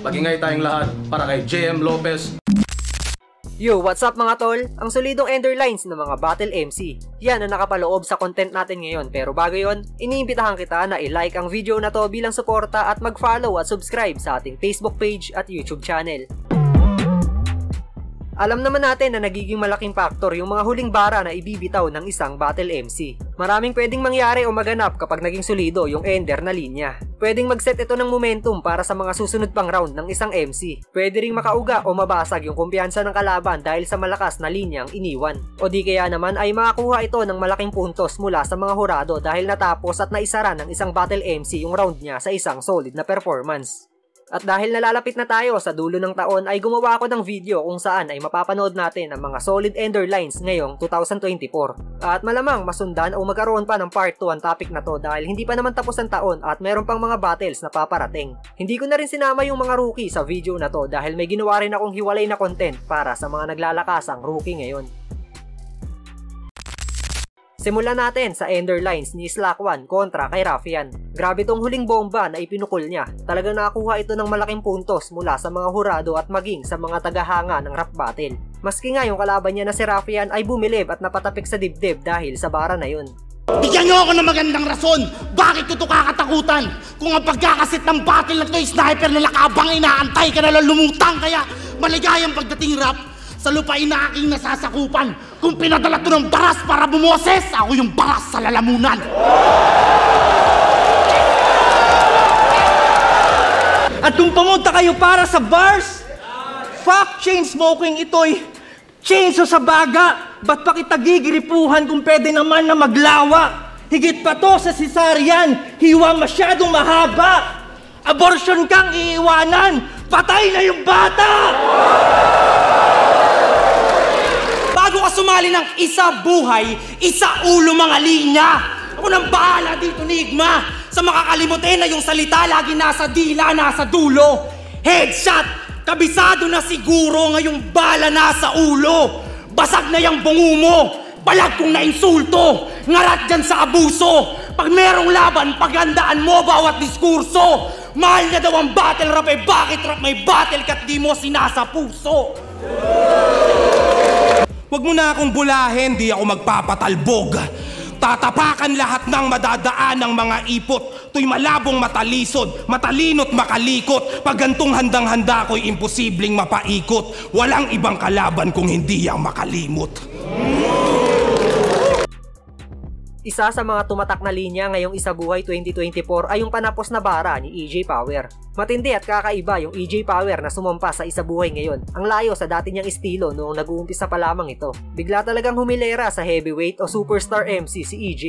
Magingay tayong lahat para kay JM Lopez. Yo, what's up mga tol? Ang solidong enderlines ng mga Battle MC. Yan ang nakapaloob sa content natin ngayon. Pero bago yon, iniimbitahan kita na i-like ang video na to bilang suporta at mag-follow at subscribe sa ating Facebook page at YouTube channel. Alam naman natin na nagiging malaking faktor yung mga huling bara na ibibitaw ng isang Battle MC. Maraming pwedeng mangyari o maganap kapag naging solido yung ender na linya. Pwedeng mag-set ito ng momentum para sa mga susunod pang round ng isang MC. Pwede ring makauga o mabasag yung kumpiyansa ng kalaban dahil sa malakas na linyang iniwan. O di kaya naman ay makakuha ito ng malaking puntos mula sa mga hurado dahil natapos at naisara ng isang Battle MC yung round niya sa isang solid na performance. At dahil nalalapit na tayo sa dulo ng taon ay gumawa ako ng video kung saan ay mapapanood natin ang mga solid enderlines ngayong 2024. At malamang masundan o magkaroon pa ng part 2 ang topic na to dahil hindi pa naman tapos ang taon at meron pang mga battles na paparating. Hindi ko na rin sinama yung mga rookie sa video na to dahil may ginawa rin akong hiwalay na content para sa mga naglalakasang rookie ngayon. Simulan natin sa enderlines ni Slack1 kontra kay Raffian. Grabe tong huling bomba na ipinukol niya. Talagang nakakuha ito ng malaking puntos mula sa mga hurado at maging sa mga tagahanga ng rap battle. Maski nga yung kalaban niya na si Raffian ay bumilib at napatapik sa dibdib dahil sa bara na yun. Bigyan niyo ako ng magandang rason bakit ito kakatakutan. Kung ang pagkakasit ng battle na ito ay sniper na nakabang inaantay ka na lang lumutang kaya maligayang pagdating rap. Sa lupain na aking nasasakupan. Kung pinadala to ng baras para bumoses, ako yung baras sa lalamunan. At kung pumunta kayo para sa bars, fuck chain smoking, ito'y chainsaw sa baga. Ba't pa kita gigiripuhan kung pwede naman na maglawa? Higit pa to sa cesarean, hiwa masyadong mahaba. Abortion kang iiwanan, patay na yung bata! Bago ka sumali ng isa buhay, isa ulo mga linya. Ako nang bahala dito, Nigma. Sa makakalimutin na yung salita, lagi nasa dila, nasa dulo. Headshot! Kabisado na siguro ngayong bala nasa ulo. Basag na yung bungo mo. Balag kong na-insulto. Ngarat dyan sa abuso. Pag merong laban, pagandaan mo bawat diskurso. Mahal niya daw ang battle rap, eh bakit rap may battle kat di mo sinasapuso? Huwag mo na akong bulahin, di ako magpapatalbog. Tatapakan lahat ng madadaan ng mga ipot. To'y malabong matalisod, matalino't makalikot. Pag gantong handang-handa ko'y imposibleng mapaikot. Walang ibang kalaban kung hindi ang makalimot. Isa sa mga tumatak na linya ngayong Isa Buhay 2024 ay yung panapos na bara ni EJ Power. Matindi at kakaiba yung EJ Power na sumampa sa Isa Buhay ngayon. Ang layo sa dati niyang estilo noong nag-uumpisa pa lamang ito. Bigla talagang humilera sa heavyweight o superstar MC si EJ.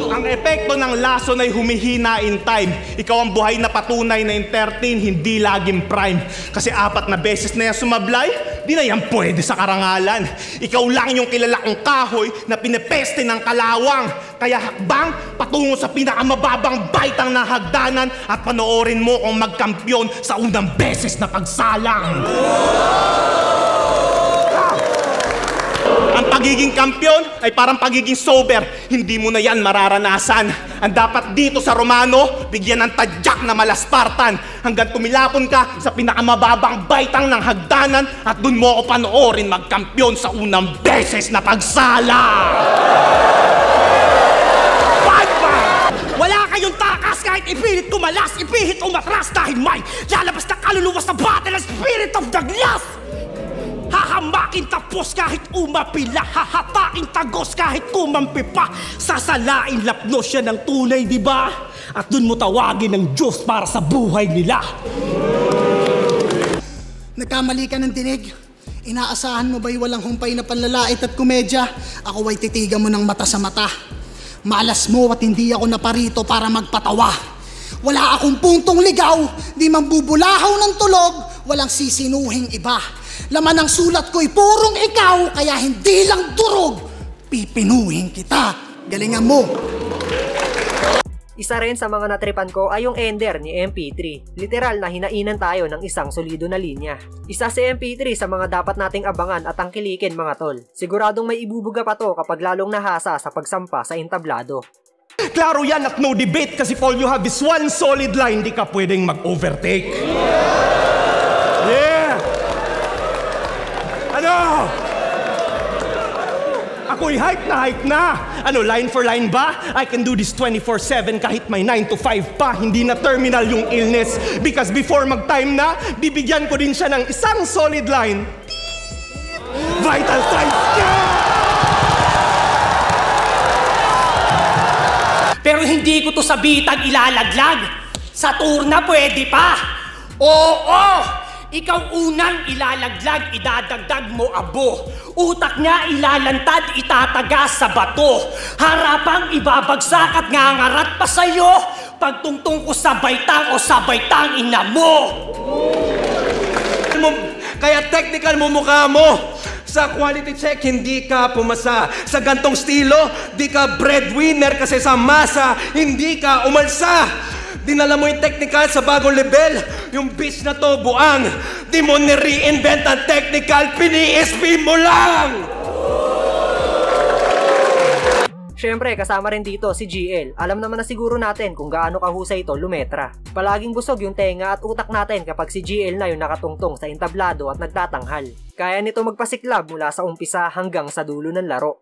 Ang epekto ng lason ay humihina in time. Ikaw ang buhay na patunay na in 13, hindi laging prime. Kasi 4 na beses na yan sumablay, di na yan pwede sa karangalan. Ikaw lang yung kilala kong kahoy na pinepeste ng kalawang. Kaya hakbang patungo sa pinakamababang baitang na hagdanan at panoorin mo kung magkampyon sa unang beses na pagsalang. Ang pagiging kampyon ay parang pagiging sober. Hindi mo na yan mararanasan. Ang dapat dito sa Romano, bigyan ng tadyak na malaspartan. Hanggang tumilapon ka sa pinakamababang baitang ng hagdanan at dun mo ako panoorin magkampyon sa unang beses na pagsalang. Wala kayong takas kahit ipilit kumalas, ipihit umatras dahil may lalabas na kaluluwas sa battle ang spirit of the glass. Hahamakin tapos kahit umapila, hahapakin tagos kahit kumampi pa. Sasalain lapnos siya ng tunay, di ba? At dun mo tawagin ng Diyos para sa buhay nila. Nagkamali ka ng tinig. Inaasahan mo ba'y walang humpay na panlalait at komedya? Ako ay titigan mo ng mata sa mata. Malas mo at hindi ako naparito para magpatawa. Wala akong puntong ligaw, di man bubulahaw ng tulog, walang sisinuhing iba. Laman ng sulat ko'y purong ikaw, kaya hindi lang durog, pipinuhin kita. Galingan mo. Isa rin sa mga natripan ko ay yung ender ni MP3. Literal na hinainan tayo ng isang solido na linya. Isa si MP3 sa mga dapat nating abangan at tangkilikin mga tol. Siguradong may ibubuga pa to kapag lalong nahasa sa pagsampa sa entablado. Klaro yan at no debate kasi if all you have is one solid line, di ka pwedeng mag-overtake. Yeah! Ano? Ako'y hype na. Ano, line for line ba? I can do this 24/7 kahit may 9 to 5 pa. Hindi na terminal yung illness. Because before mag-time na, bibigyan ko din siya ng isang solid line. Vital signs! Pero hindi ko to sa bitag ilalaglag. Sa turna pwede pa. Oo! Ikaw unang ilalaglag, idadagdag mo abo. Utak niya ilalantad, itatagas sa bato. Harapang ibabagsak at ngangarat pa sa'yo. Pagtungtong ko sa baitang o sa baitang ina mo. Kaya technical mo mukha mo. Sa quality check, hindi ka pumasa. Sa gantong stilo, di ka breadwinner kasi sa masa, hindi ka umalsa. Dinala mo yung technical sa bagong level. Yung bitch na to, buang. Di mo ni-reinvent ang technical, pini-SP mo lang! Siyempre, kasama rin dito si GL. Alam naman na siguro natin kung gaano kahusay ito lumetra. Palaging busog yung tenga at utak natin kapag si GL na yung nakatungtong sa entablado at nagtatanghal. Kaya nito magpasiklab mula sa umpisa hanggang sa dulo ng laro.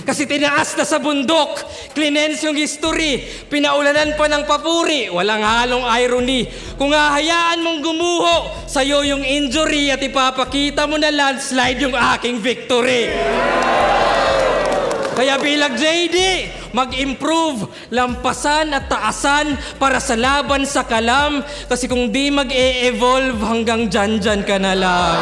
Kasi tinaas na sa bundok, cleanse yung history, pinaulanan pa ng papuri, walang halong irony. Kung hahayaan mong gumuho, sa'yo yung injury at ipapakita mo na landslide yung aking victory. Kaya bilang JD, mag-improve, lampasan at taasan para sa laban sa kalam. Kasi kung di mag-e-evolve, hanggang dyan ka na lang.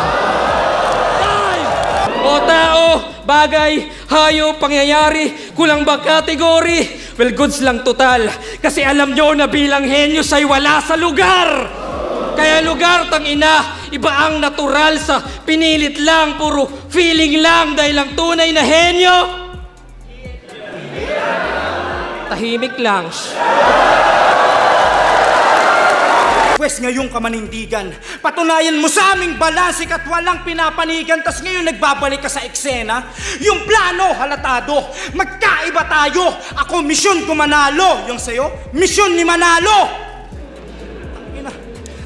O tao, bagay, hayop, pangyayari, kulang ba kategory? Well, goods lang total. Kasi alam nyo na bilang henyos ay wala sa lugar. Kaya lugar, tangina, iba ang natural sa pinilit lang, puro feeling lang dahil ang tunay na henyo. Tahimik lang. Pwes ngayong kamanindigan, patunayan mo sa aming balansik at walang pinapanigan, tas ngayon nagbabalik ka sa eksena. Yung plano, halatado, magkaiba tayo. Ako, misyon ko manalo. Yung sa'yo, misyon ni manalo.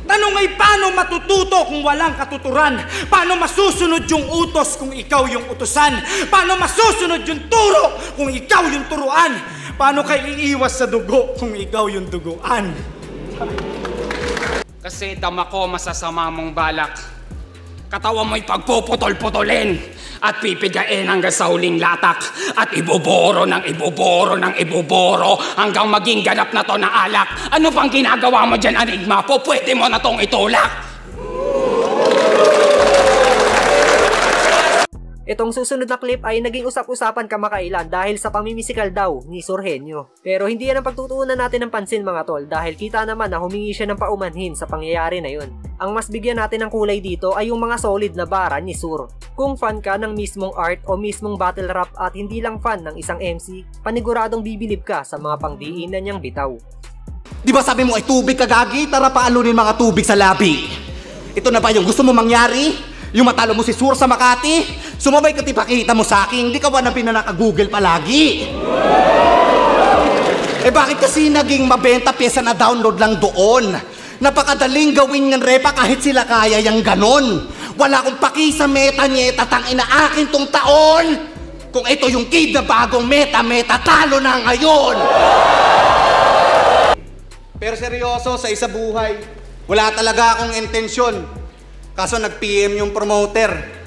Tanong ay paano matututo kung walang katuturan? Paano masusunod yung utos kung ikaw yung utusan? Paano masusunod yung turo kung ikaw yung turuan? Paano kayo iiwas sa dugo kung ikaw yung duguan? Kasi dama ko masasama mong balak. Katawan mo'y pagpuputol-putulin at pipigain hanggang sa huling latak at ibuboro ng ibuboro hanggang maging ganap na to na alak. Ano pang ginagawa mo dyan, Enigma? Po, pwede mo na tong itulak. Itong susunod na clip ay naging usap-usapan kamakailan dahil sa pamimisikal daw ni Sorhenyo. Pero hindi yan ang pagtutuunan natin ng pansin mga tol dahil kita naman na humingi siya ng paumanhin sa pangyayari na yun. Ang mas bigyan natin ng kulay dito ay yung mga solid na bara ni Sur. Kung fan ka ng mismong art o mismong battle rap at hindi lang fan ng isang MC, paniguradong bibilib ka sa mga pangdiinan niyang bitaw. Di ba sabi mo ay tubig kagagi? Tara paalunin mga tubig sa labi. Ito na ba yung gusto mo mangyari? Yung matalo mo si Sur sa Makati? Sumabay ka tipakita mo sa akin, di ka ba na pinanaka-google palagi? Eh bakit kasi naging mabenta pyesa na download lang doon? Napakadaling gawin ng repa kahit sila kaya yung ganon. Wala akong paki sa meta-nyeta tang inaakin tong taon. Kung ito yung kid na bagong meta, talo na ngayon. Pero seryoso, sa isa buhay, wala talaga akong intensyon. Kaso nag-PM yung promoter.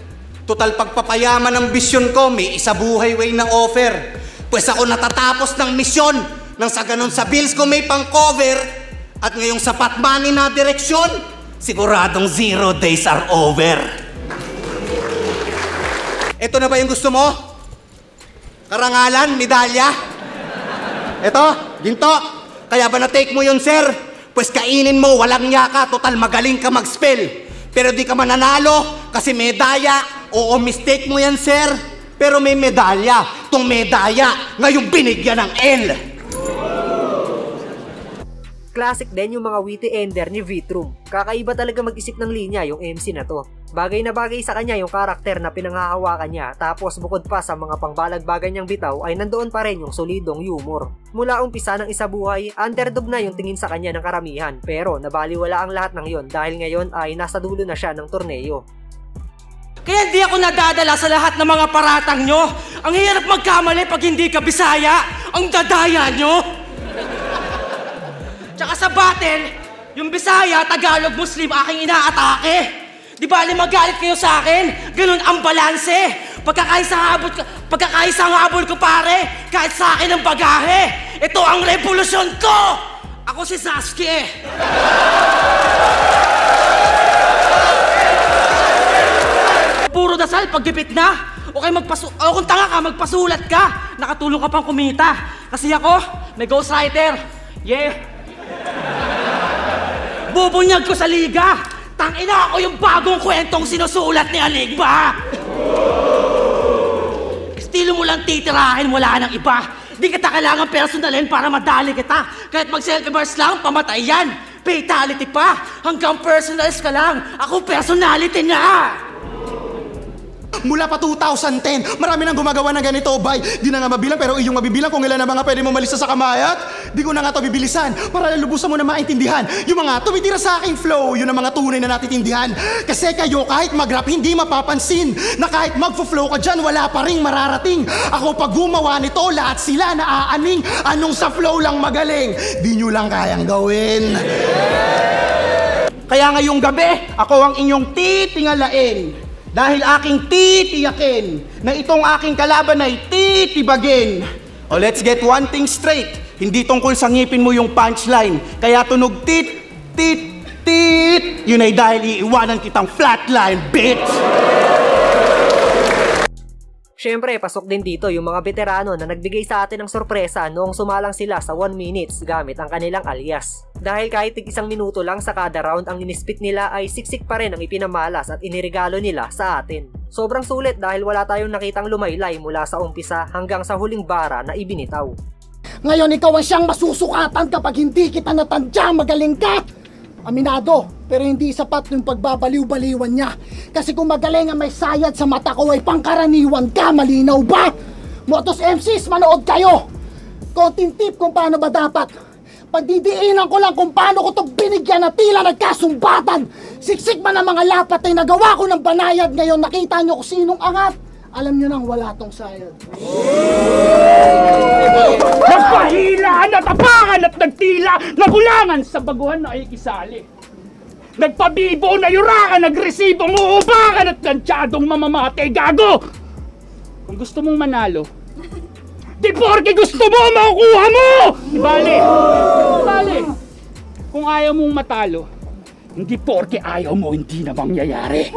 Total pagpapayaman ng bisyon ko, may isa buhay way na offer. Pues ako natatapos ng misyon nang sa ganun sa bills ko may pang-cover. At ngayong sapat money na direksyon, siguradong 0 days are over. Ito na ba yung gusto mo? Karangalan, medalya? Ito, ginto. Kaya ba na-take mo yun, sir? Pues kainin mo, walang yaka, total magaling ka mag-spell. Pero di ka mananalo kasi medalya. Oo, mistake mo yan, sir. Pero may medalya. Tong medalya, ngayon binigyan ng L. Classic din yung mga witty ender ni Vitrum. Kakaiba talaga mag-isip ng linya yung MC na to. Bagay na bagay sa kanya yung karakter na pinanghahawakan niya, tapos bukod pa sa mga pangbalagbagan niyang bitaw ay nandoon pa rin yung solidong humor. Mula umpisa ng Isa Buhay, underdog na yung tingin sa kanya ng karamihan, pero nabaliwala ang lahat ng yon dahil ngayon ay nasa dulo na siya ng torneo. Kaya hindi ako nadadala sa lahat ng mga paratang nyo. Ang hirap magkamali pag hindi ka Bisaya. Ang dadaya nyo. Tsaka sa battle, yung Bisaya, Tagalog, Muslim, aking inaatake. Di ba magalit kayo sa akin? Ganun ang balanse. Pagkakaisang habol ko pare, kahit sa akin ang bagahe. Ito ang revolusyon ko! Ako si Sasuke. Puro dasal, paggipit na. Okay, o kung tanga ka, magpasulat ka. Nakatulong ka pang kumita. Kasi ako, may ghostwriter. Yeah. Bubunyag ko sa liga. Tangina ako yung bagong kwentong sinusulat ni Aligba. Estilo mo lang titirahin, wala nang iba. Di kita kailangan personalin para madali kita. Kahit mag-selfie bars lang, pamatay yan. Fatality pa. Hanggang personals ka lang. Ako personality na. Mula pa 2010, marami nang gumagawa ng ganito, bay. Di na nga mabilang, pero iyong mabibilang kung ilan na mga pwede mo malisa sa kamayat. Di ko na nga to bibilisan, para lubusan mo na maintindihan. Yung mga tumitira sa aking flow, yun ang mga tunay na natitindihan. Kasi kayo, kahit mag-rap, hindi mapapansin na kahit mag-flow ka dyan, wala pa ring mararating. Ako pag gumawa nito, lahat sila naaaning. Anong sa flow lang magaling, di nyo lang kayang gawin. Kaya ngayong gabi, ako ang inyong titingalain. Dahil aking titiyakin na itong aking kalaban ay titibagin. O let's get one thing straight. Hindi tungkol sa ngipin mo yung punchline. Kaya tunog tit, tit, tit. Yun ay dahil iiwanan kitang flatline, bitch! Syempre, pasok din dito yung mga veterano na nagbigay sa atin ng sorpresa noong sumalang sila sa 1 minutes gamit ang kanilang alias. Dahil kahit tig-1 minuto lang sa kada round ang inispit nila ay siksik pa rin ang ipinamalas at inirigalo nila sa atin. Sobrang sulit dahil wala tayong nakitang lumaylay mula sa umpisa hanggang sa huling bara na ibinitaw. Ngayon ikaw ang siyang masusukatan kapag hindi kita natandya, magaling ka! Aminado, pero hindi sapat yung pagbabaliw-baliwan niya. Kasi kung magaling ang may sayad sa mata ko ay pangkaraniwan ka, malinaw ba? Motos MCs, manood kayo! Konting tip kung paano ba dapat. Pagdidiinan ko lang kung paano ko ito binigyan na tila nagkasumbatan. Siksik man ang mga lapat ay nagawa ko ng banayad. Ngayon nakita nyo kung sinong angat. Alam nyo nang wala tong sayad. Nagpahila, natapangan at nagtila, nagulangan sa baguhan na ay kisali. Nagpabibo, nayurakan, nagresibo, muubakan at gansyadong mamamate, gago! Kung gusto mong manalo, di porke gusto mo, makukuha mo! Ibali! Kung ayaw mong matalo, hindi porke ayaw mo, hindi na mangyayari.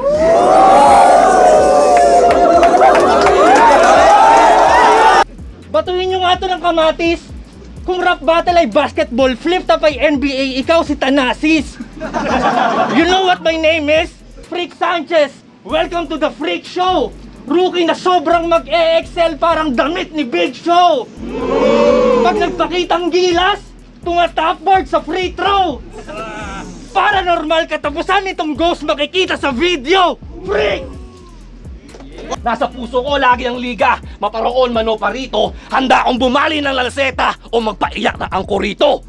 Batuhin nyo nga ito ng kamatis. Kung rap battle ay basketball, flip top ay NBA, ikaw si Thanasis. You know what my name is? Freak Sanchez. Welcome to the Freak Show. Rookie na sobrang mag-e-excel parang damit ni Big Show. Pag nagpakitang gilas, tumatapboard sa free throw. Paranormal katapusan nitong ghost makikita sa video. Freak! Nasa puso ko lagi ang liga, maparoon man o parito, handa akong bumali ng lalseta o magpaiyak na ang kurito.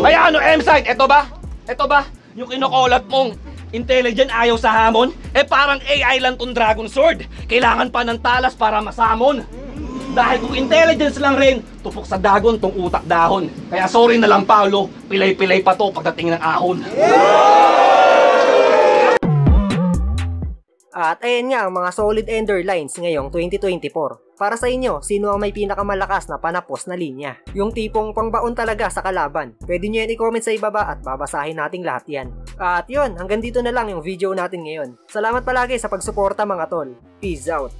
Ay ano, M-Side, eto ba? Yung kinukolat mong intelligent ayaw sa hamon, parang AI lang tong Dragon Sword. Kailangan pa ng talas para masamon. Dahil kung intelligence lang rin, tupok sa dagon tong utak dahon. Kaya sorry na lang Paolo, pilay-pilay pa to pagdating ng ahon. At ayan nga ang mga solid ender lines ngayong 2024. Para sa inyo, sino ang may pinakamalakas na panapos na linya? Yung tipong pangbaon talaga sa kalaban. Pwede nyo yan i-comment sa ibaba at babasahin nating lahat yan. At yun, hanggang dito na lang yung video natin ngayon. Salamat palagi sa pagsuporta mga tol. Peace out!